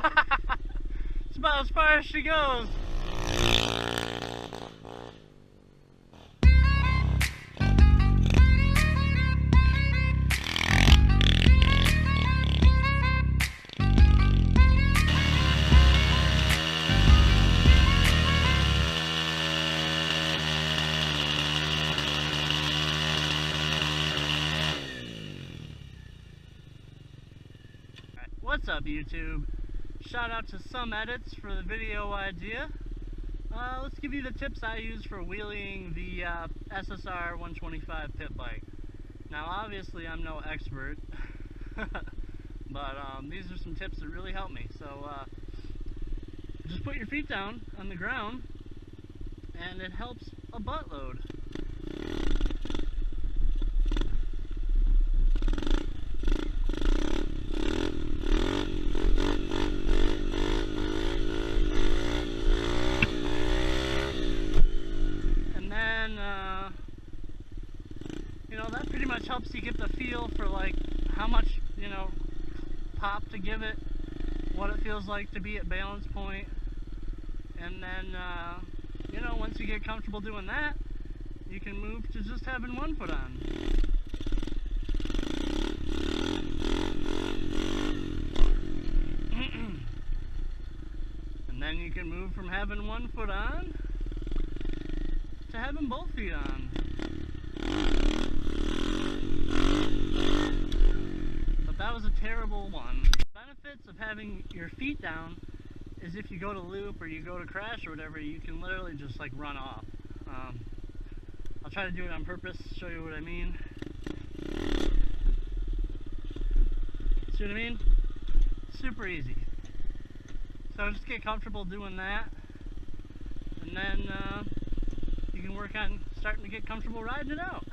It's about as far as she goes. What's up, YouTube? Shout out to Some Edits for the video idea. Let's give you the tips I use for wheeling the SSR 125 pit bike. Now obviously I'm no expert, but these are some tips that really help me. So just put your feet down on the ground and it helps a buttload. That pretty much helps you get the feel for like how much, pop to give it, what it feels like to be at balance point. And then, once you get comfortable doing that, you can move to just having one foot on. And then you can move from having one foot on to having both feet on. That was a terrible one. The benefits of having your feet down is if you go to loop or you go to crash or whatever, you can literally just like run off. I'll try to do it on purpose, show you what I mean. See what I mean? Super easy. So just get comfortable doing that, and then you can work on starting to get comfortable riding it out.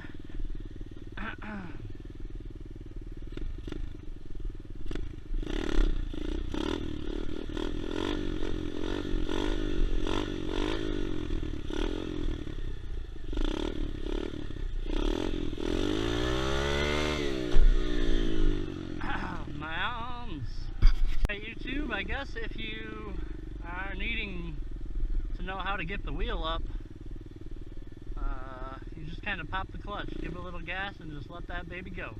YouTube, I guess if you are needing to know how to get the wheel up, you just kind of pop the clutch, give it a little gas, and just let that baby go.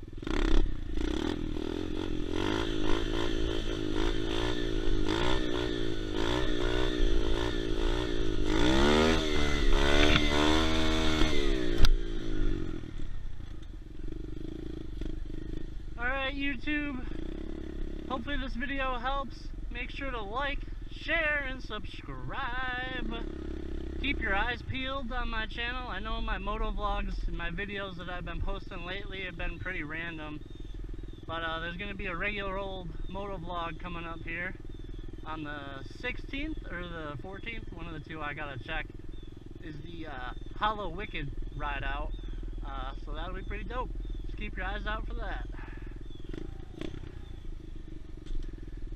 Alright, YouTube. Hopefully this video helps. Make sure to like, share, and subscribe. Keep your eyes peeled on my channel. I know my moto vlogs and my videos that I've been posting lately have been pretty random. But there's going to be a regular old moto vlog coming up here on the 16th or the 14th. One of the two, I gotta check. Is the Hollow Wicked ride out. So that'll be pretty dope. Just keep your eyes out for that.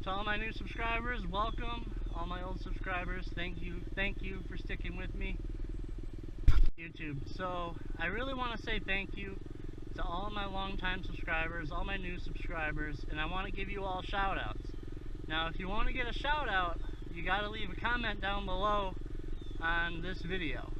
To all my new subscribers, welcome. All my old subscribers, thank you for sticking with me. YouTube. So I really want to say thank you to all my longtime subscribers, all my new subscribers, and I want to give you all shout outs. Now if you want to get a shout out, you got to leave a comment down below on this video.